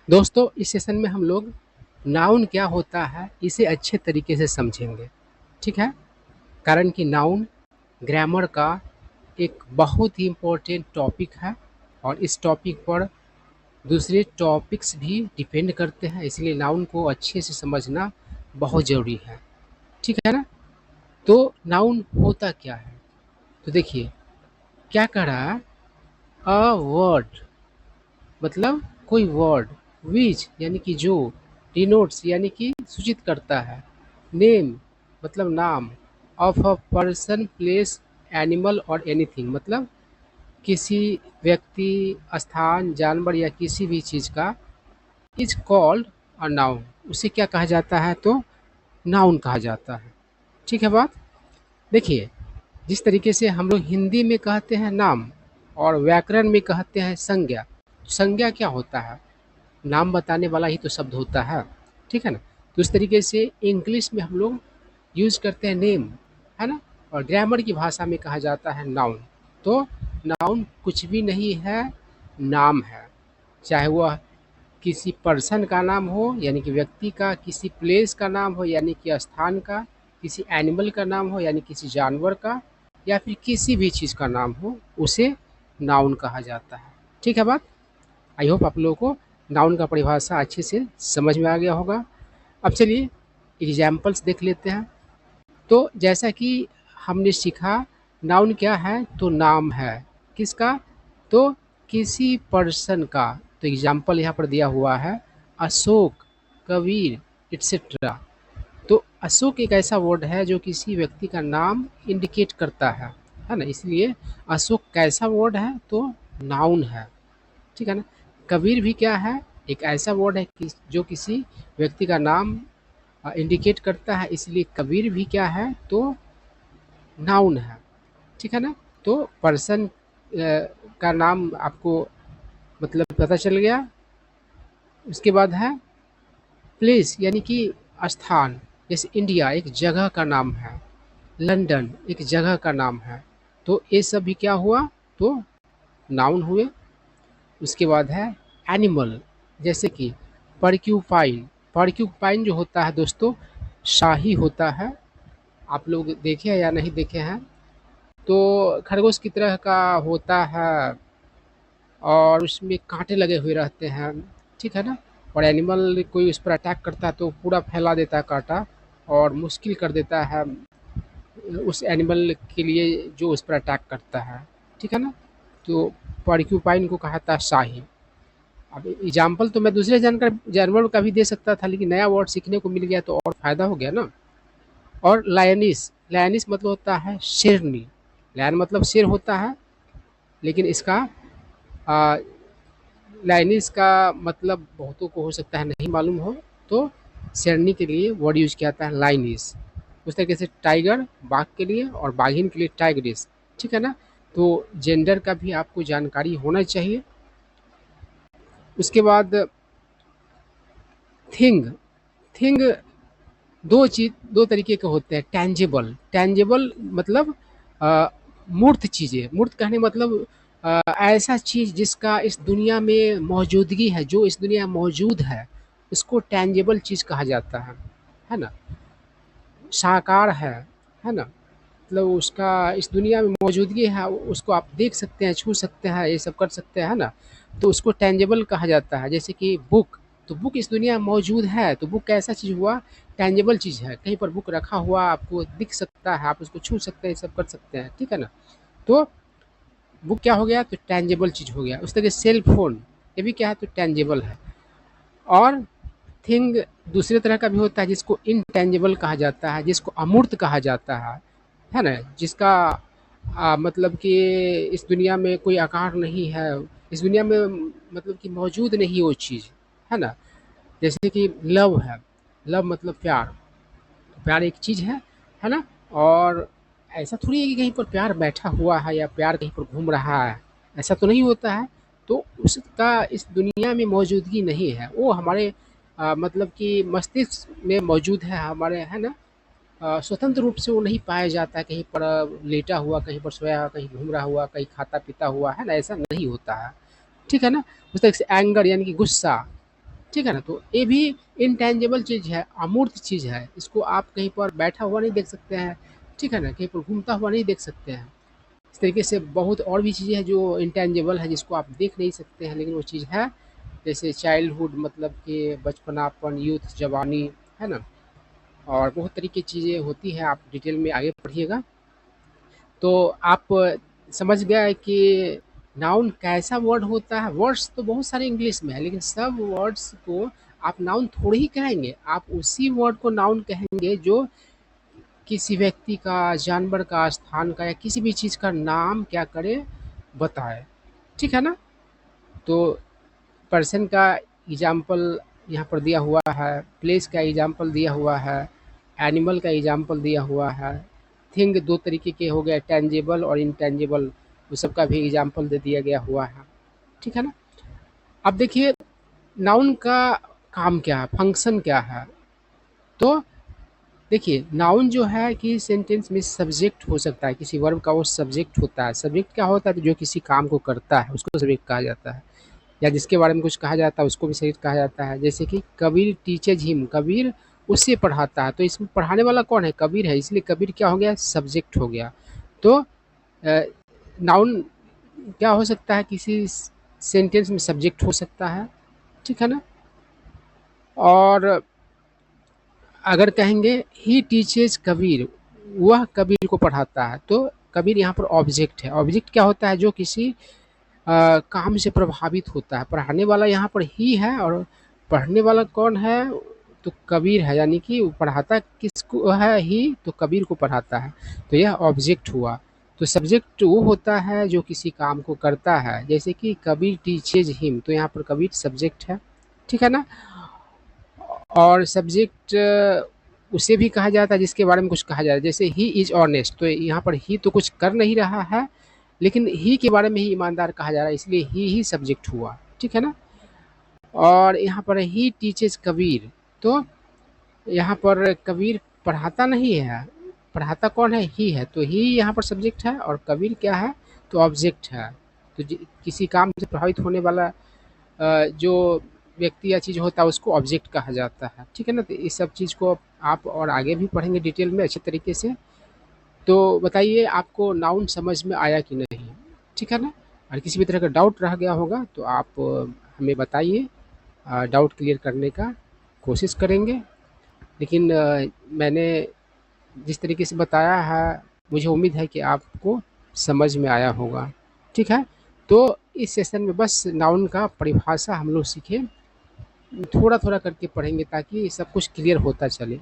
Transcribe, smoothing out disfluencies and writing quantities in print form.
दोस्तों इस सेशन में हम लोग नाउन क्या होता है इसे अच्छे तरीके से समझेंगे। ठीक है। कारण कि नाउन ग्रामर का एक बहुत ही इम्पोर्टेंट टॉपिक है और इस टॉपिक पर दूसरे टॉपिक्स भी डिपेंड करते हैं, इसलिए नाउन को अच्छे से समझना बहुत ज़रूरी है। ठीक है ना। तो नाउन होता क्या है, तो देखिए क्या कह रहा है। अ वर्ड मतलब कोई वर्ड, विच यानी कि जो, डिनोट्स यानी कि सूचित करता है, नेम मतलब नाम, of a person, place, animal और एनीथिंग मतलब किसी व्यक्ति, स्थान, जानवर या किसी भी चीज़ का, इज कॉल्ड अ नाउन। उसे क्या कहा जाता है, तो नाउन कहा जाता है। ठीक है बात। देखिए जिस तरीके से हम लोग हिंदी में कहते हैं नाम और व्याकरण में कहते हैं संज्ञा। संज्ञा क्या होता है, नाम बताने वाला ही तो शब्द होता है। ठीक है ना। तो इस तरीके से इंग्लिश में हम लोग यूज करते हैं नेम, है ना। और ग्रामर की भाषा में कहा जाता है नाउन। तो नाउन कुछ भी नहीं है, नाम है। चाहे वह किसी पर्सन का नाम हो यानी कि व्यक्ति का, किसी प्लेस का नाम हो यानी कि स्थान का, किसी एनिमल का नाम हो यानी किसी जानवर का, या फिर किसी भी चीज़ का नाम हो, उसे नाउन कहा जाता है। ठीक है बात। आई होप आप लोगों को नाउन का परिभाषा अच्छे से समझ में आ गया होगा। अब चलिए एग्जाम्पल्स देख लेते हैं। तो जैसा कि हमने सीखा, नाउन क्या है, तो नाम है। किसका, तो किसी पर्सन का। तो एग्जाम्पल यहाँ पर दिया हुआ है, अशोक, कबीर, एट्सेट्रा। तो अशोक एक ऐसा वर्ड है जो किसी व्यक्ति का नाम इंडिकेट करता है ना। इसलिए अशोक कैसा वर्ड है, तो नाउन है। ठीक है ना। कबीर भी क्या है, एक ऐसा वर्ड है कि जो किसी व्यक्ति का नाम इंडिकेट करता है, इसलिए कबीर भी क्या है, तो नाउन है। ठीक है ना। तो पर्सन का नाम आपको मतलब पता चल गया। उसके बाद है प्लेस यानी कि स्थान, जैसे इंडिया एक जगह का नाम है, लंदन एक जगह का नाम है। तो ये सब भी क्या हुआ, तो नाउन हुए। उसके बाद है एनिमल, जैसे कि पर्क्यूपाइन। पर्क्यूपाइन जो होता है दोस्तों, शाही होता है। आप लोग देखे हैं या नहीं देखे हैं, तो खरगोश की तरह का होता है और उसमें कांटे लगे हुए रहते हैं। ठीक है ना। और एनिमल कोई उस पर अटैक करता है तो पूरा फैला देता है कांटा और मुश्किल कर देता है उस एनिमल के लिए जो उस पर अटैक करता है। ठीक है ना। तो पर्क्यूपाइन को कहा था शाही। अब एग्जाम्पल तो मैं दूसरे जानकर जानवर का भी दे सकता था, लेकिन नया वर्ड सीखने को मिल गया तो और फायदा हो गया ना। और लायनिस, लायनिस मतलब होता है शेरनी। लायन मतलब शेर होता है, लेकिन इसका आ, लायनिस का मतलब बहुतों को हो सकता है नहीं मालूम हो। तो शेरनी के लिए वर्ड यूज किया जाता है लाइनिस। उस तरीके से टाइगर बाघ के लिए और बाघिन के लिए टाइग्रिस। ठीक है ना। तो जेंडर का भी आपको जानकारी होना चाहिए। उसके बाद थिंग। थिंग दो तरीके के होते हैं। टैंजेबल, टैंजेबल मतलब अ, मूर्त चीज़ें। मूर्त कहने मतलब ऐसा चीज़ जिसका इस दुनिया में मौजूदगी है, जो इस दुनिया में मौजूद है, उसको टैंजेबल चीज़ कहा जाता है ना। साकार है ना। मतलब उसका इस दुनिया में मौजूदगी है, उसको आप देख सकते हैं, छू सकते हैं, ये सब कर सकते हैं, है ना। तो उसको टैंजेबल कहा जाता है। जैसे कि बुक, तो बुक इस दुनिया में मौजूद है, तो बुक कैसा चीज़ हुआ, टैंजेबल चीज़ है। कहीं पर बुक रखा हुआ आपको दिख सकता है, आप उसको छू सकते हैं, ये सब कर सकते हैं। ठीक है ना। तो बुक क्या हो गया, तो टैंजेबल चीज़ हो गया। उस तरह सेल फोन, ये भी क्या है, तो टैंजेबल है। और थिंग दूसरे तरह का भी होता है जिसको इनटैंजेबल कहा जाता है, जिसको अमूर्त कहा जाता है ना। जिसका मतलब कि इस दुनिया में कोई आकार नहीं है, इस दुनिया में मतलब कि मौजूद नहीं वो चीज़, है ना। जैसे कि लव है, लव मतलब प्यार। प्यार एक चीज़ है ना। और ऐसा थोड़ी है कि कहीं पर प्यार बैठा हुआ है या प्यार कहीं पर घूम रहा है, ऐसा तो नहीं होता है। तो उसका इस दुनिया में मौजूदगी नहीं है, वो हमारे मतलब कि मस्तिष्क में मौजूद है हमारे, है ना। स्वतंत्र रूप से वो नहीं पाया जाता है, कहीं पर लेटा हुआ, कहीं पर सोया हुआ, कहीं घूम रहा हुआ, कहीं खाता पीता हुआ, है ना, ऐसा नहीं होता है। ठीक है ना। उस तरह से एंगर यानी कि गुस्सा, ठीक है ना? तो ये भी इंटेंजिबल चीज़ है, अमूर्त चीज़ है। इसको आप कहीं पर बैठा हुआ नहीं देख सकते हैं, ठीक है ना? कहीं पर घूमता हुआ नहीं देख सकते हैं। इस तरीके से बहुत और भी चीज़ें हैं जो इंटेंजिबल है, जिसको आप देख नहीं सकते हैं, लेकिन वो चीज़ है। जैसे चाइल्डहुड मतलब कि बचपनापन, यूथ, जवानी, है ना? और बहुत तरीके की चीज़ें होती हैं, आप डिटेल में आगे पढ़िएगा। तो आप समझ गए कि नाउन कैसा वर्ड होता है। वर्ड्स तो बहुत सारे इंग्लिश में है, लेकिन सब वर्ड्स को आप नाउन थोड़ी ही कहेंगे। आप उसी वर्ड को नाउन कहेंगे जो किसी व्यक्ति का, जानवर का, स्थान का या किसी भी चीज़ का नाम क्या करे, बताए। ठीक है ना? तो पर्सन का एग्जाम्पल यहाँ पर दिया हुआ है, प्लेस का एग्जाम्पल दिया हुआ है, एनिमल का एग्जाम्पल दिया हुआ है, थिंग दो तरीके के हो गए, टेंजिबल और इनटेंजिबल, उस सब का भी एग्जाम्पल दे दिया गया हुआ है। ठीक है ना? अब देखिए नाउन का काम क्या है, फंक्शन क्या है। तो देखिए नाउन जो है कि सेंटेंस में सब्जेक्ट हो सकता है, किसी वर्ब का वो सब्जेक्ट होता है। सब्जेक्ट क्या होता है? तो जो किसी काम को करता है उसको सब्जेक्ट कहा जाता है, या जिसके बारे में कुछ कहा जाता है उसको भी सब्जेक्ट कहा जाता है। जैसे कि कबीर टीचेज हिम, कबीर उससे पढ़ाता है, तो इसमें पढ़ाने वाला कौन है? कबीर है, इसलिए कबीर क्या हो गया? सब्जेक्ट हो गया। तो नाउन क्या हो सकता है? किसी सेंटेंस में सब्जेक्ट हो सकता है। ठीक है ना? और अगर कहेंगे ही टीचेज कबीर, वह कबीर को पढ़ाता है, तो कबीर यहाँ पर ऑब्जेक्ट है। ऑब्जेक्ट क्या होता है? जो किसी काम से प्रभावित होता है। पढ़ाने वाला यहाँ पर ही है, और पढ़ने वाला कौन है? तो कबीर है, यानी कि वो पढ़ाता किसको है? ही, तो कबीर को पढ़ाता है। तो यह ऑब्जेक्ट हुआ। तो सब्जेक्ट वो होता है जो किसी काम को करता है, जैसे कि कबीर टीचेज हिम, तो यहाँ पर कबीर सब्जेक्ट है। ठीक है ना? और सब्जेक्ट उसे भी कहा जाता है जिसके बारे में कुछ कहा जाता है। जैसे ही इज ऑनेस्ट, तो यहाँ पर ही तो कुछ कर नहीं रहा है, लेकिन ही के बारे में ही ईमानदार कहा जा रहा है, इसलिए ही सब्जेक्ट हुआ। ठीक है ना? और यहाँ पर ही टीचेज कबीर, तो यहाँ पर कबीर पढ़ाता नहीं है, पढ़ाता कौन है? ही है, तो ही यहाँ पर सब्जेक्ट है, और कबीर क्या है? तो ऑब्जेक्ट है। तो किसी काम से प्रभावित होने वाला जो व्यक्ति या चीज़ होता है उसको ऑब्जेक्ट कहा जाता है। ठीक है ना? तो इस सब चीज़ को आप और आगे भी पढ़ेंगे डिटेल में अच्छे तरीके से। तो बताइए आपको नाउन समझ में आया कि नहीं? ठीक है ना? और किसी भी तरह का डाउट रह गया होगा तो आप हमें बताइए, डाउट क्लियर करने का कोशिश करेंगे। लेकिन मैंने जिस तरीके से बताया है, मुझे उम्मीद है कि आपको समझ में आया होगा। ठीक है? तो इस सेशन में बस नाउन का परिभाषा हम लोग सीखें, थोड़ा थोड़ा करके पढ़ेंगे ताकि सब कुछ क्लियर होता चले।